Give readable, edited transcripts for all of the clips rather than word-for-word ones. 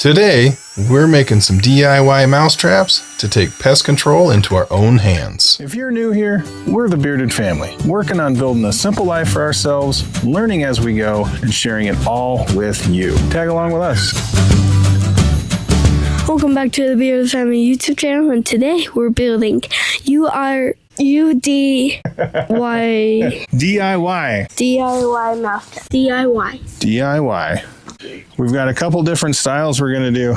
Today, we're making some DIY mousetraps to take pest control into our own hands. If you're new here, we're the Bearded Family, working on building a simple life for ourselves, learning as we go, and sharing it all with you. Tag along with us. Welcome back to the Bearded Family YouTube channel, and today we're building DIY mousetrap. DIY. We've got a couple different styles we're going to do.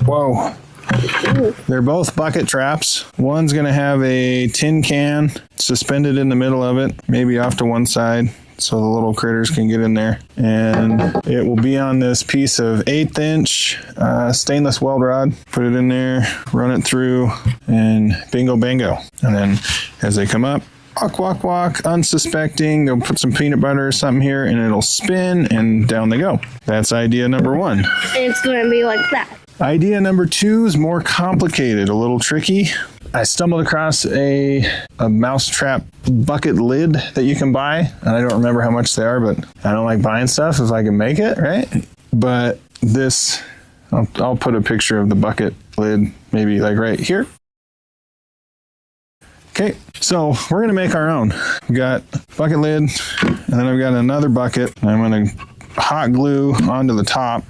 Whoa. They're both bucket traps. One's going to have a tin can suspended in the middle of it, maybe off to one side, so the little critters can get in there. And it will be on this piece of 1/8 inch stainless weld rod. Put it in there, run it through, and bingo bango. And then as they come up, walk, unsuspecting. They'll put some peanut butter or something here, and it'll spin, and down they go. That's idea number one. And it's going to be like that. Idea number two is more complicated, a little tricky. I stumbled across a mousetrap bucket lid that you can buy, and I don't remember how much they are, but I don't like buying stuff if I can make it, right? But this, I'll put a picture of the bucket lid, maybe like right here. Okay, so we're gonna make our own. We got bucket lid, and then I've got another bucket. I'm gonna hot glue onto the top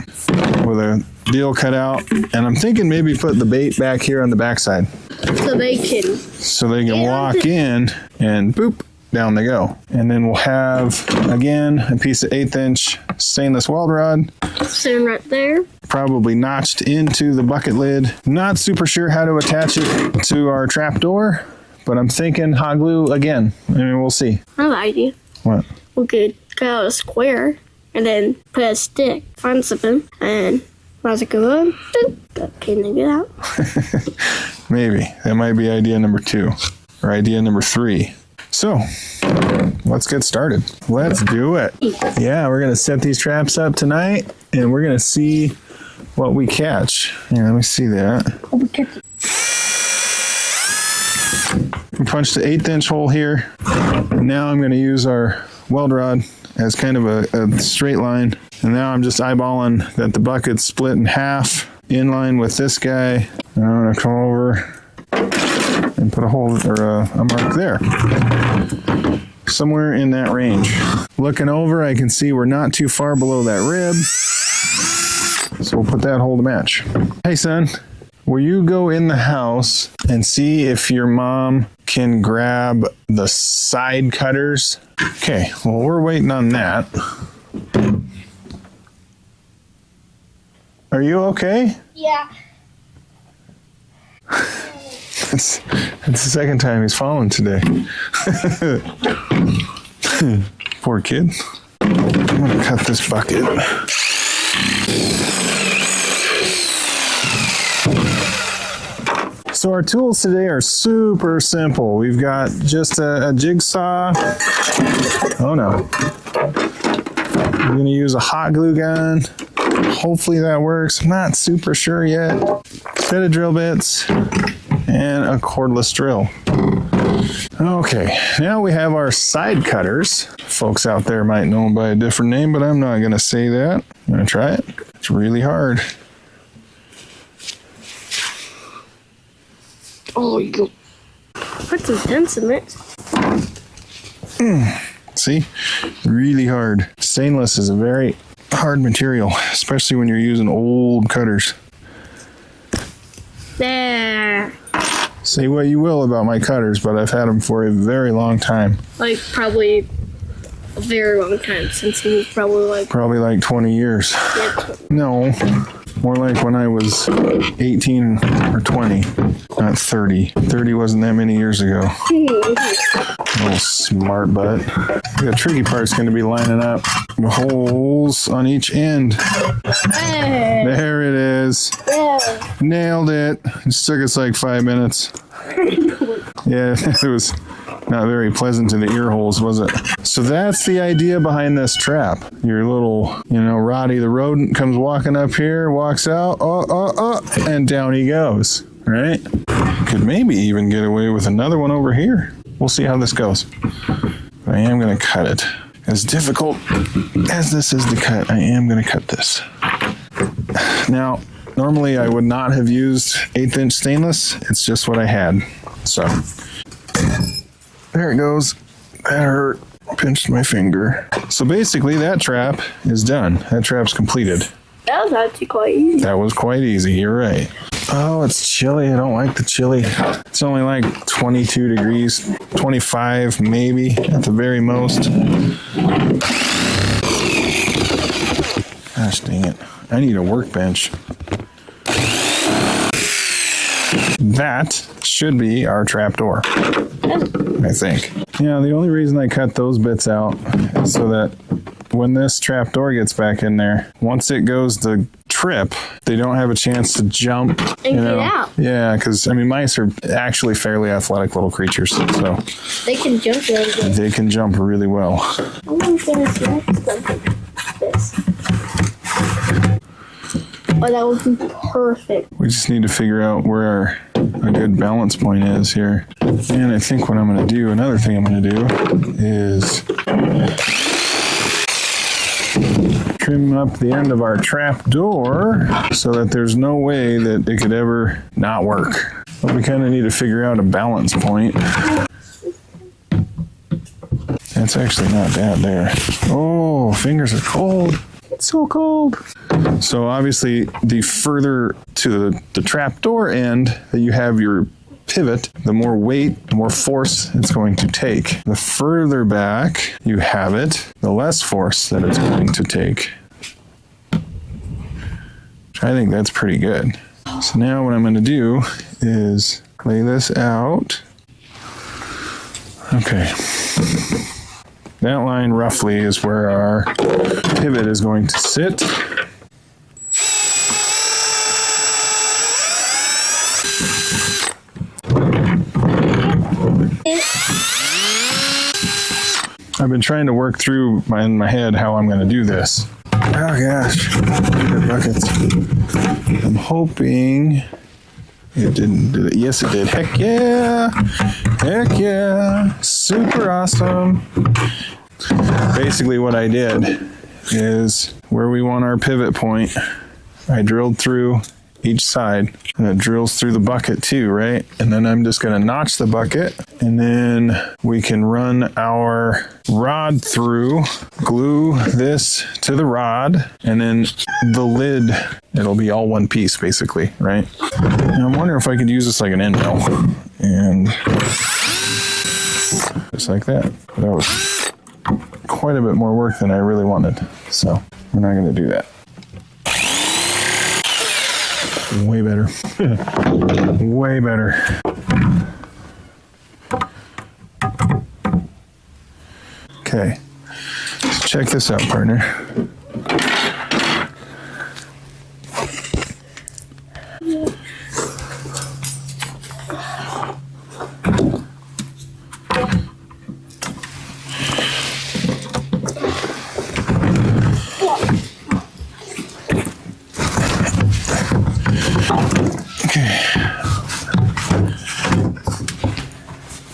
with a deal cut out, and I'm thinking maybe put the bait back here on the backside. So they can walk in and boop, down they go. And then we'll have, again, a piece of 1/8 inch stainless weld rod. sitting right there. Probably notched into the bucket lid. Not super sure how to attach it to our trap door, but I'm thinking hot glue again. I mean, we'll see. I have an idea. What? We could cut out a square and then put a stick, find something, and as it goes up, can they get out? Maybe. That might be idea number 2 or idea number 3. So, let's get started. Let's do it. Yeah, we're going to set these traps up tonight, and we're going to see what we catch. Yeah, let me see that. We punched the 1/8 inch hole here. Now I'm going to use our weld rod as kind of a straight line. And now I'm just eyeballing that the bucket's split in half in line with this guy. And I'm going to come over and put a hole or a mark there. Somewhere in that range. Looking over, I can see we're not too far below that rib. So we'll put that hole to match. Hey son, will you go in the house and see if your mom can grab the side cutters? Okay, well, we're waiting on that. Are you okay? Yeah. It's the second time he's fallen today. Poor kid. I'm gonna cut this bucket. So our tools today are super simple. We've got just a jigsaw. Oh no. We're gonna use a hot glue gun. Hopefully that works. I'm not super sure yet. Set of drill bits and a cordless drill. Okay, now we have our side cutters. Folks out there might know them by a different name, but I'm not gonna say that. I'm gonna try it. It's really hard. Oh, you put some dents in it. See? Really hard. Stainless is a very hard material, especially when you're using old cutters. There. Say what you will about my cutters, but I've had them for a very long time. Like, probably a very long time, since he was Probably like 20 years. Yeah. No, more like when I was 18 or 20, not 30. 30 wasn't that many years ago. Little smart butt. The tricky part's going to be lining up the holes on each end. Hey. There it is. Yeah. Nailed it. It just took us like 5 minutes. Yeah, it was not very pleasant to the ear holes, was it? So that's the idea behind this trap. Your little, Roddy the rodent comes walking up here, walks out, and down he goes, right? Could maybe even get away with another one over here. We'll see how this goes. But I am going to cut it. as difficult as this is to cut, I am going to cut this. Now, normally I would not have used 1/8 inch stainless. It's just what I had. So, there it goes. That hurt. Pinched my finger. So basically that trap is done. That trap's completed. That was actually quite easy. That was quite easy. You're right. Oh, it's chilly. I don't like the chili. It's only like 22 degrees, 25 maybe at the very most. Gosh dang it. I need a workbench. That should be our trap door, I think. Yeah, the only reason I cut those bits out is so that when this trap door gets back in there, once it goes to trip, they don't have a chance to jump. And get out. Yeah, because, I mean, mice are actually fairly athletic little creatures, so They can jump really good. they can jump really well. I want to finish something. This. Oh, that would be perfect. We just need to figure out where a good balance point is here. And I think what I'm going to do, another thing I'm going to do is trim up the end of our trap door so that there's no way that it could ever not work. But we kind of need to figure out a balance point. That's actually not bad there. Oh, fingers are cold. It's so cold. So obviously, the further to the trap door end that you have your pivot, the more weight, the more force it's going to take. The further back you have it, the less force that it's going to take. I think that's pretty good. So now what I'm going to do is lay this out. Okay. That line roughly is where our pivot is going to sit. I've been trying to work through in my head how I'm going to do this. Oh gosh, bigger buckets. I'm hoping it didn't do it. Yes, it did. Heck yeah! Heck yeah! Super awesome. Basically what I did is where we want our pivot point, I drilled through each side, and it drills through the bucket too, right? And then I'm just going to notch the bucket, and then we can run our rod through, glue this to the rod, and then the lid, it'll be all one piece basically, right? And I'm wondering if I could use this like an end mill, and just like that. That was quite a bit more work than I really wanted, so we're not going to do that. Way better. Way better. Okay. So check this out, partner.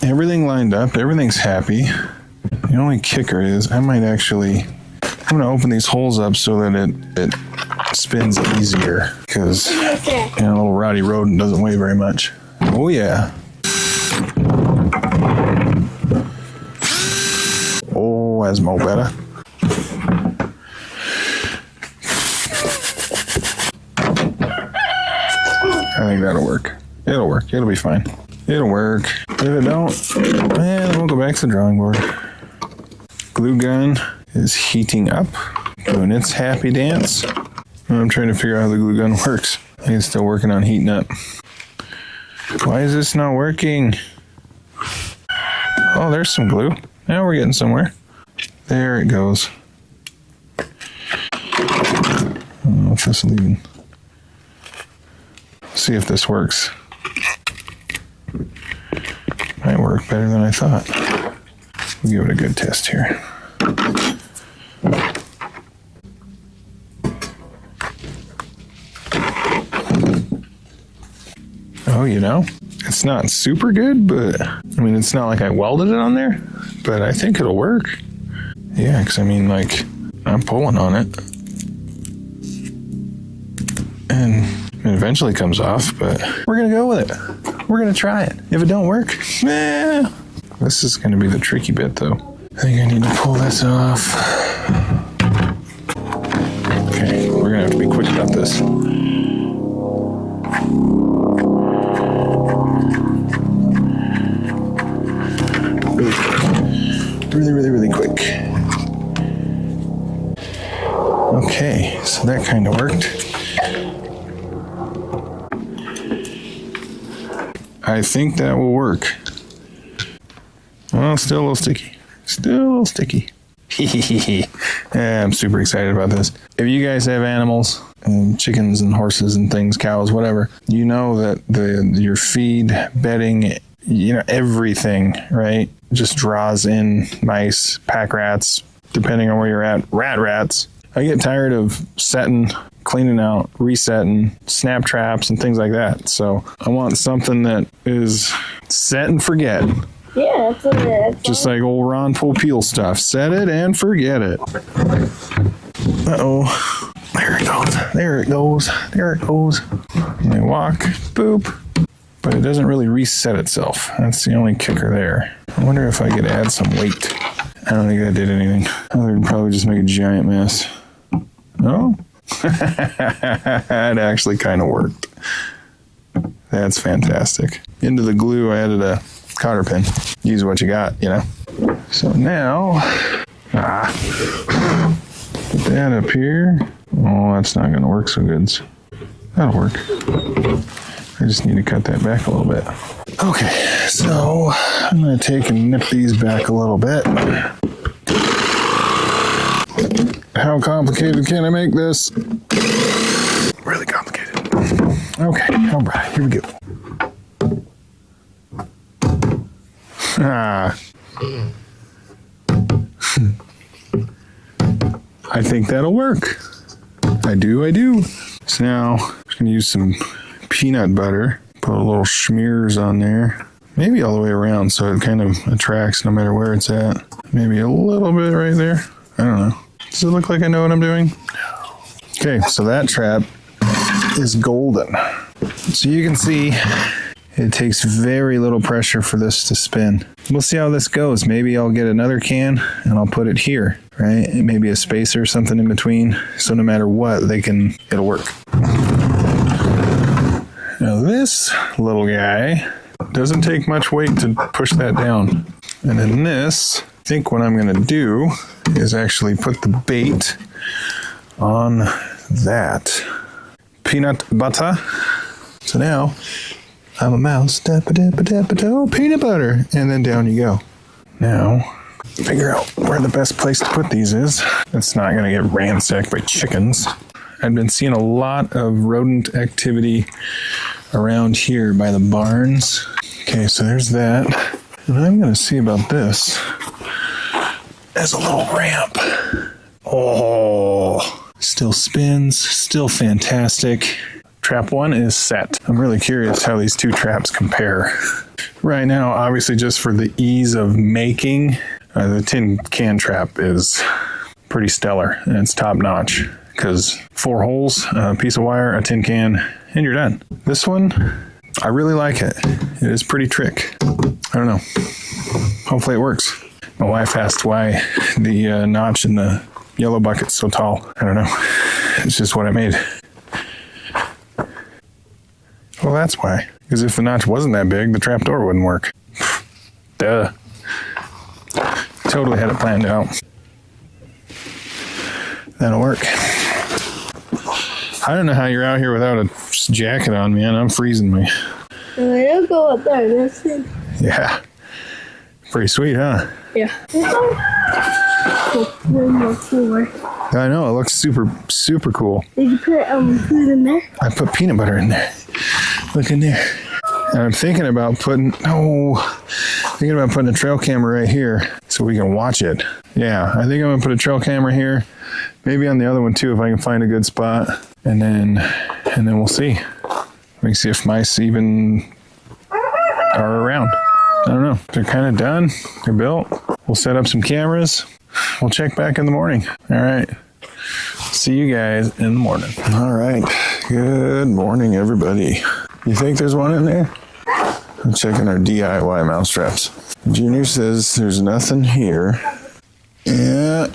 Everything lined up, everything's happy. The only kicker is I'm going to open these holes up so that it spins easier, because a little rowdy rodent doesn't weigh very much. Oh yeah. Oh, that's more better. I think that'll work. It'll work. It'll be fine. It'll work. If it don't, then we'll go back to the drawing board. Glue gun is heating up, doing its happy dance. I'm trying to figure out how the glue gun works. I think it's still working on heating up. Why is this not working? Oh, there's some glue. Now we're getting somewhere. There it goes. Oh, just leaving. See if this works. Might work better than I thought. We'll give it a good test here. Oh, it's not super good, but I mean, it's not like I welded it on there, but I think it'll work. Yeah, because I mean, like, I'm pulling on it. And it eventually comes off, but we're going to go with it. We're going to try it. If it don't work, this is going to be the tricky bit, though. I think I need to pull this off. Okay, we're going to have to be quick about this. Really quick. Okay, so that kind of worked. I think that will work. Well, still a little sticky. Yeah, I'm super excited about this. If you guys have animals, and chickens and horses and things, cows, whatever, you know that your feed, bedding, everything, right, just draws in mice, pack rats, depending on where you're at, rats. I get tired of setting, cleaning out, resetting, snap traps and things like that. So I want something that is set and forget. Yeah, that's what it is. Just like old Ron Popeil stuff. Set it and forget it. Uh-oh. There it goes. And they walk, boop. But it doesn't really reset itself. That's the only kicker there. I wonder if I could add some weight. I don't think that did anything. Other than probably just make a giant mess. No? It actually kind of worked. That's fantastic. Into the glue, I added a cotter pin. Use what you got, So now, put that up here. Oh, that's not going to work so good. That'll work. I just need to cut that back a little bit. Okay, so I'm going to take and nip these back a little bit. How complicated can I make this? Really complicated. Okay, all right, here we go. I think that'll work. I do. So now I'm just going to use some peanut butter. Put a little smears on there. Maybe all the way around so it kind of attracts no matter where it's at. Maybe a little bit right there. I don't know. Does it look like I know what I'm doing? No. Okay, so that trap is golden. So you can see it takes very little pressure for this to spin. We'll see how this goes. Maybe I'll get another can and I'll put it here, right? Maybe a spacer or something in between. So no matter what, it'll work. Now this little guy doesn't take much weight to push that down. And then this, I think what I'm gonna do is actually put the bait on that. Peanut butter. So now, I'm a mouse, peanut butter, and then down you go. Now, figure out where the best place to put these is. It's not gonna get ransacked by chickens. I've been seeing a lot of rodent activity around here by the barns. Okay, so there's that. And I'm gonna see about this as a little ramp. Oh, still spins, still fantastic. Trap 1 is set. I'm really curious how these two traps compare. Right now, obviously just for the ease of making, the tin can trap is pretty stellar and it's top notch because 4 holes, a piece of wire, a tin can, and you're done. This one, I really like it. It is pretty trick. I don't know. Hopefully it works. My wife asked why the notch in the yellow bucket's so tall. I don't know. It's just what I made. Well, that's why. Because if the notch wasn't that big, the trapdoor wouldn't work. Duh. Totally had it planned out. That'll work. I don't know how you're out here without a jacket on, man. I'm freezing me. It'll go up there. That's it. Yeah. Pretty sweet, huh? Yeah. One more floor. I know. It looks super, super cool. Did you put food in there? I put peanut butter in there. Look in there. And I'm thinking about putting a trail camera right here so we can watch it. Yeah, I think I'm gonna put a trail camera here. Maybe on the other one too if I can find a good spot. And then we'll see. We can see if mice even are around. I don't know. They're kind of done. They're built. We'll set up some cameras. we'll check back in the morning. All right. See you guys in the morning. All right. Good morning, everybody. You think there's one in there? I'm checking our DIY mousetraps. Junior says there's nothing here. Yeah.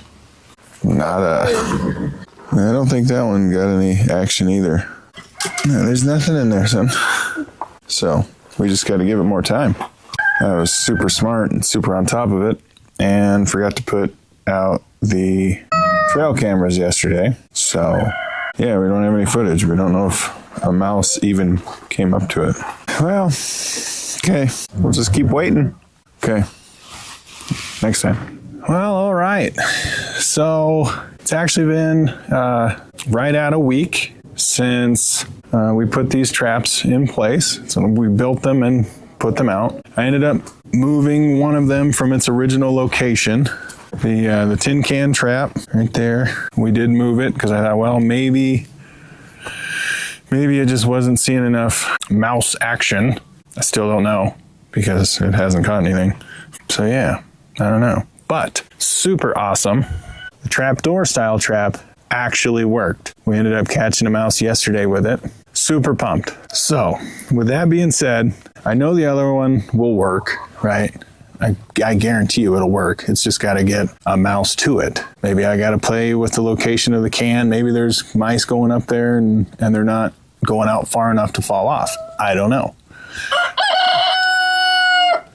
Nada. I don't think that one got any action either. No, there's nothing in there, son. So we just got to give it more time. I was super smart and super on top of it and forgot to put out the trail cameras yesterday. So yeah, we don't have any footage. We don't know if a mouse even came up to it. Well, okay, we'll just keep waiting. Okay, next time. Well, all right. So it's actually been right at a week since we put these traps in place. So we built them and put them out. I ended up moving one of them from its original location. The tin can trap right there. We did move it because I thought, well, maybe it just wasn't seeing enough mouse action. I still don't know because it hasn't caught anything. So yeah, I don't know. But super awesome. The trapdoor style trap actually worked. We ended up catching a mouse yesterday with it. Super pumped. So with that being said, I know the other one will work, right? I guarantee you it'll work. It's just got to get a mouse to it. Maybe I got to play with the location of the can. Maybe there's mice going up there and they're not going out far enough to fall off. I don't know.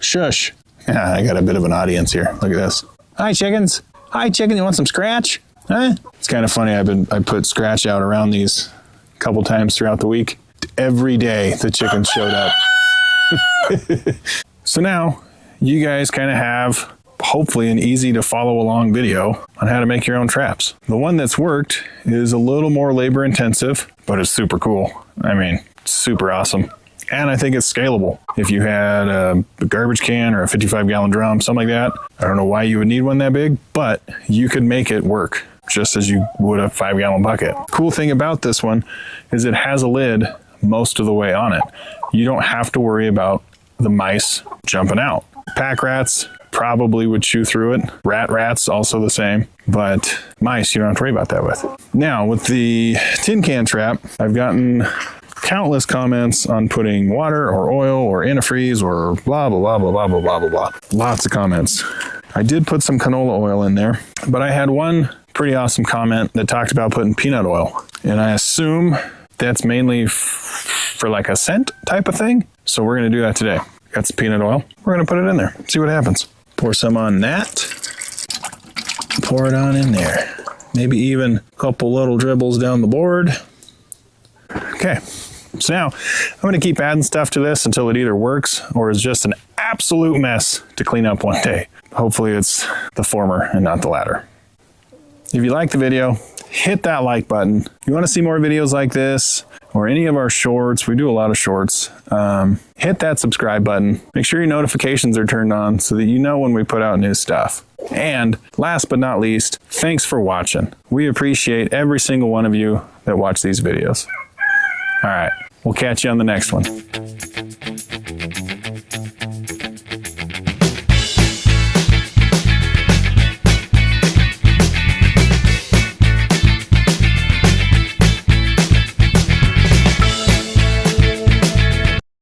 Shush. Yeah, I got a bit of an audience here. Look at this. Hi, chickens. Hi, chicken. You want some scratch? Huh? It's kind of funny. I put scratch out around these a couple times throughout the week. Every day the chickens showed up. So now you guys kind of have hopefully an easy to follow along video on how to make your own traps. The one that's worked is a little more labor intensive, but it's super cool. I mean, super awesome. And I think it's scalable. If you had a garbage can or a 55-gallon drum, something like that, I don't know why you would need one that big, but you could make it work just as you would a 5-gallon bucket. Cool thing about this one is it has a lid most of the way on it. You don't have to worry about the mice jumping out. Pack rats probably would chew through it. Rats also the same, but mice you don't have to worry about that with. Now with the tin can trap, I've gotten countless comments on putting water or oil or antifreeze or blah, blah, blah, blah, blah, blah, blah, blah, blah. Lots of comments. I did put some canola oil in there, but I had one pretty awesome comment that talked about putting peanut oil. And I assume that's mainly for like a scent type of thing. So we're going to do that today. Got some peanut oil. We're going to put it in there. See what happens. Pour some on that. Pour it on in there. Maybe even a couple little dribbles down the board. Okay. So now I'm going to keep adding stuff to this until it either works or is just an absolute mess to clean up one day. Hopefully it's the former and not the latter. If you like the video, hit that like button. If you want to see more videos like this or any of our shorts, we do a lot of shorts, hit that subscribe button. Make sure your notifications are turned on so that you know when we put out new stuff. And last but not least, thanks for watching. We appreciate every single one of you that watch these videos. All right, we'll catch you on the next one.